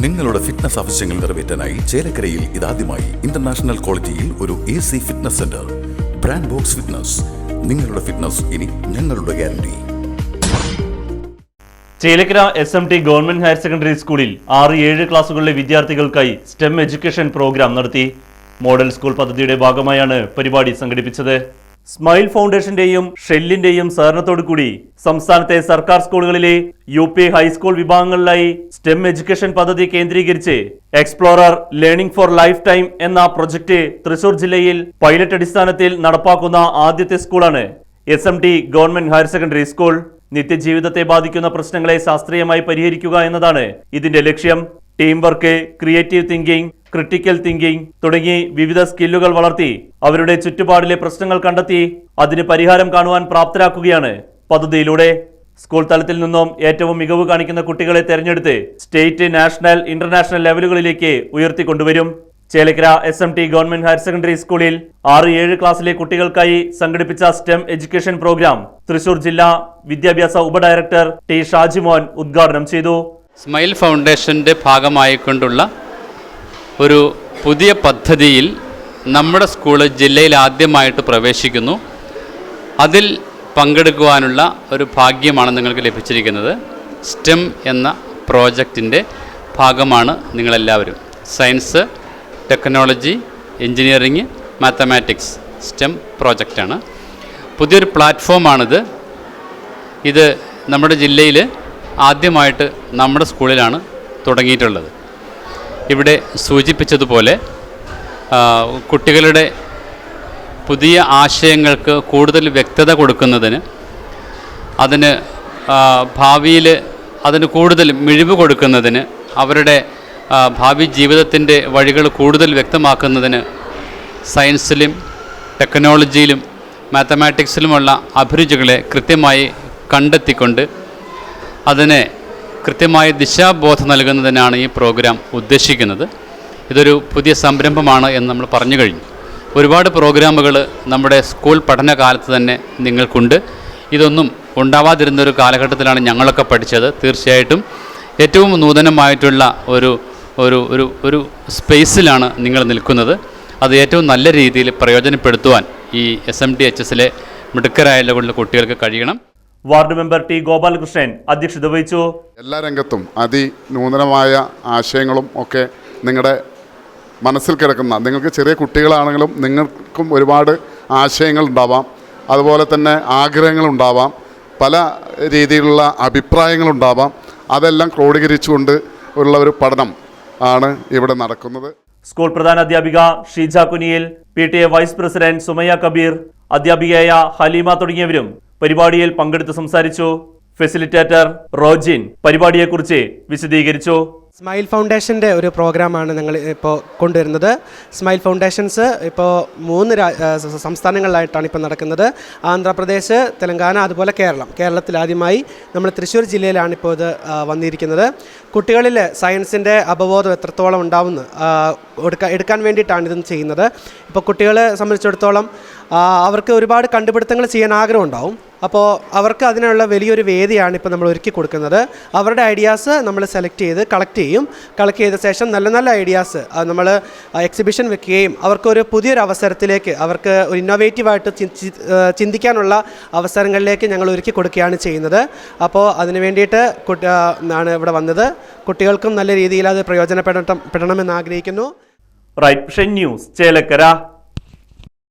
നിങ്ങളുടെ ഫിറ്റ്നസ് ആവശ്യങ്ങൾ നിറവേറ്റാനായി ചേലക്കരയിൽ ഇതാദ്യമായി ഇന്റർനാഷണൽ ക്വാളിറ്റിയിൽ ഒരു AC fitness centre. Brand box fitness. നിങ്ങളുടെ ഫിറ്റ്നസ് ഇനി ഞങ്ങളുടെ guarantee. Chelakkara SMT government higher secondary സ്കൂളിൽ 6-7 ക്ലാസുകളിലെ വിദ്യാർത്ഥികൾക്കായി STEM എഡ്യൂക്കേഷൻ പ്രോഗ്രാം നടത്തി. മോഡൽ സ്കൂൾ പദ്ധതിയുടെ ഭാഗമായാണ് പരിപാടി സംഘടിപ്പിച്ചത്. സ്മൈൽ ഫൗണ്ടേഷന്റെയും ഷെല്ലിന്റെയും സഹകരണത്തോടു കൂടി സംസ്ഥാനത്തെ സർക്കാർ സ്കൂളുകളിലെ UP ഹൈസ്കൂൾ വിഭാഗങ്ങളിലായി STEM എഡ്യൂക്കേഷൻ പദ്ധതി കേന്ദ്രീകരിച്ച് explorer learning for life time എന്ന പ്രൊജക്ട് തൃശൂർ ജില്ലയിൽ പൈലറ്റ് അടിസ്ഥാനത്തിൽ നടപ്പാക്കുന്ന ആദ്യത്തെ സ്കൂളാണ് SMT government higher secondary school. നിത്യജീവിതത്തെ ബാധിക്കുന്ന പ്രശ്നങ്ങളെ ശാസ്ത്രീയമായി പരിഹരിക്കുക എന്നതാണ് ഇതിന്റെ ലക്ഷ്യം. Team work, creative thinking, critical thinking തുടങ്ങി വിവിധ സ്കില്ലുകൾ വളർത്തി അവരുടെ ചുറ്റുപാടിലെ പ്രശ്നങ്ങൾ കണ്ടെത്തി അതിന് പരിഹാരം കാണുവാൻ പ്രാപ്തരാക്കുകയാണ് പദ്ധതിയിലൂടെ. സ്കൂൾ തലത്തിൽ നിന്നും ഏറ്റവും മികവ് കാണിക്കുന്ന കുട്ടികളെ തെരഞ്ഞെടുത്ത് സ്റ്റേറ്റ്, നാഷണൽ, ഇന്റർനാഷണൽ ലെവലുകളിലേക്ക് ഉയർത്തിക്കൊണ്ടുവരും. Chelakkara SMT government higher secondary സ്കൂളിൽ 6-7 ക്ലാസ്സിലെ കുട്ടികൾക്കായി സംഘടിപ്പിച്ച STEM എഡ്യൂക്കേഷൻ പ്രോഗ്രാം തൃശൂർ ജില്ലാ വിദ്യാഭ്യാസ ഉപഡയറക്ടർ T ഷാജിമോൻ ഉദ്ഘാടനം ചെയ്തു. സ്മൈൽ ഫൗണ്ടേഷൻ്റെ ഭാഗമായിക്കൊണ്ടുള്ള ഒരു പുതിയ പദ്ധതിയിൽ നമ്മുടെ സ്കൂള് ജില്ലയിൽ ആദ്യമായിട്ട് പ്രവേശിക്കുന്നു. അതിൽ പങ്കെടുക്കുവാനുള്ള ഒരു ഭാഗ്യമാണ് നിങ്ങൾക്ക് ലഭിച്ചിരിക്കുന്നത്. STEM എന്ന പ്രോജക്റ്റിൻ്റെ ഭാഗമാണ് നിങ്ങളെല്ലാവരും. Science, technology, engineering, mathematics STEM പ്രോജക്റ്റാണ്. പുതിയൊരു പ്ലാറ്റ്ഫോമാണിത്. ഇത് നമ്മുടെ ജില്ലയിൽ ആദ്യമായിട്ട് നമ്മുടെ സ്കൂളിലാണ് തുടങ്ങിയിട്ടുള്ളത്. ഇവിടെ സൂചിപ്പിച്ചതുപോലെ കുട്ടികളുടെ പുതിയ ആശയങ്ങൾക്ക് കൂടുതൽ വ്യക്തത കൊടുക്കുന്നതിന്, അതിന് ഭാവിയിൽ അതിന് കൂടുതൽ മിഴിവ് കൊടുക്കുന്നതിന്, അവരുടെ ഭാവി ജീവിതത്തിൻ്റെ വഴികൾ കൂടുതൽ വ്യക്തമാക്കുന്നതിന് സയൻസിലും ടെക്നോളജിയിലും മാത്തമാറ്റിക്സിലുമുള്ള അഭിരുചികളെ കൃത്യമായി കണ്ടെത്തിക്കൊണ്ട് അതിനെ കൃത്യമായ ദിശാബോധം നൽകുന്നതിനാണ് ഈ പ്രോഗ്രാം ഉദ്ദേശിക്കുന്നത്. ഇതൊരു പുതിയ സംരംഭമാണ് എന്ന് നമ്മൾ പറഞ്ഞു കഴിഞ്ഞു. ഒരുപാട് പ്രോഗ്രാമുകൾ നമ്മുടെ സ്കൂൾ പഠനകാലത്ത് തന്നെ നിങ്ങൾക്കുണ്ട്. ഇതൊന്നും ഉണ്ടാവാതിരുന്നൊരു കാലഘട്ടത്തിലാണ് ഞങ്ങളൊക്കെ പഠിച്ചത്. തീർച്ചയായിട്ടും ഏറ്റവും നൂതനമായിട്ടുള്ള ഒരു ഒരു ഒരു ഒരു സ്പേസിലാണ് നിങ്ങൾ നിൽക്കുന്നത്. അത് ഏറ്റവും നല്ല രീതിയിൽ പ്രയോജനപ്പെടുത്തുവാൻ ഈ SMTHSലെ മിടുക്കരായുള്ള കുട്ടികൾക്ക് കഴിയണം. വാർഡ് മെമ്പർ T ഗോപാലകൃഷ്ണൻ അധ്യക്ഷത വഹിച്ചു. എല്ലാ രംഗത്തും അതിനൂതനമായ ആശയങ്ങളും ഒക്കെ നിങ്ങളുടെ മനസ്സിൽ കിടക്കുന്ന, നിങ്ങൾക്ക് ചെറിയ കുട്ടികളാണെങ്കിലും നിങ്ങൾക്കും ഒരുപാട് ആശയങ്ങൾ ഉണ്ടാവാം, അതുപോലെ തന്നെ ആഗ്രഹങ്ങളുണ്ടാവാം, പല രീതിയിലുള്ള അഭിപ്രായങ്ങളുണ്ടാവാം. അതെല്ലാം ക്രോഡീകരിച്ചുകൊണ്ട് ഉള്ള ഒരു പഠനം ആണ് ഇവിടെ നടക്കുന്നത്. സ്കൂൾ പ്രധാന അധ്യാപിക Sheeja Kuniyil, PTA vice president Sumayya Kabeer, അധ്യാപികയായ ഹലീമ തുടങ്ങിയവരും പരിപാടിയിൽ പങ്കെടുത്ത് സംസാരിച്ചു. ഫെസിലിറ്റേറ്റർ റോജിൻ പരിപാടിയെക്കുറിച്ച് വിശദീകരിച്ചു. സ്മൈൽ ഫൗണ്ടേഷൻ്റെ ഒരു പ്രോഗ്രാമാണ് ഞങ്ങൾ ഇപ്പോൾ കൊണ്ടുവരുന്നത്. സ്മൈൽ ഫൗണ്ടേഷൻസ് ഇപ്പോൾ 3 സംസ്ഥാനങ്ങളിലായിട്ടാണ് ഇപ്പോൾ നടക്കുന്നത്. ആന്ധ്രാപ്രദേശ്, തെലങ്കാന, അതുപോലെ കേരളത്തിൽ ആദ്യമായി നമ്മൾ തൃശ്ശൂർ ജില്ലയിലാണ് ഇപ്പോൾ ഇത് വന്നിരിക്കുന്നത്. കുട്ടികളിൽ സയൻസിൻ്റെ അവബോധം എത്രത്തോളം ഉണ്ടാവുമെന്ന് എടുക്കാൻ വേണ്ടിയിട്ടാണ് ഇതും ചെയ്യുന്നത്. ഇപ്പോൾ കുട്ടികളെ സംബന്ധിച്ചിടത്തോളം അവർക്ക് ഒരുപാട് കണ്ടുപിടുത്തങ്ങൾ ചെയ്യാൻ ആഗ്രഹമുണ്ടാവും. അപ്പോൾ അവർക്ക് അതിനുള്ള വലിയൊരു വേദിയാണ് ഇപ്പോൾ നമ്മൾ ഒരുക്കി കൊടുക്കുന്നത്. അവരുടെ ഐഡിയാസ് നമ്മൾ സെലക്ട് ചെയ്ത് കളക്ട് ചെയ്ത ശേഷം നല്ല നല്ല ഐഡിയാസ് നമ്മൾ എക്സിബിഷൻ വെക്കുകയും അവർക്കൊരു പുതിയൊരു അവസരത്തിലേക്ക്, അവർക്ക് ഒരു ഇന്നോവേറ്റീവായിട്ട് ചിന്തിക്കാനുള്ള അവസരങ്ങളിലേക്ക് ഞങ്ങൾ ഒരുക്കി കൊടുക്കുകയാണ് ചെയ്യുന്നത്. അപ്പോൾ അതിന് വേണ്ടിയിട്ട് ആണ് ഇവിടെ വന്നത്. കുട്ടികൾക്കും നല്ല രീതിയിൽ അത് പ്രയോജനപ്പെടണമെന്ന് ആഗ്രഹിക്കുന്നു. Right vision news, Chelakkara.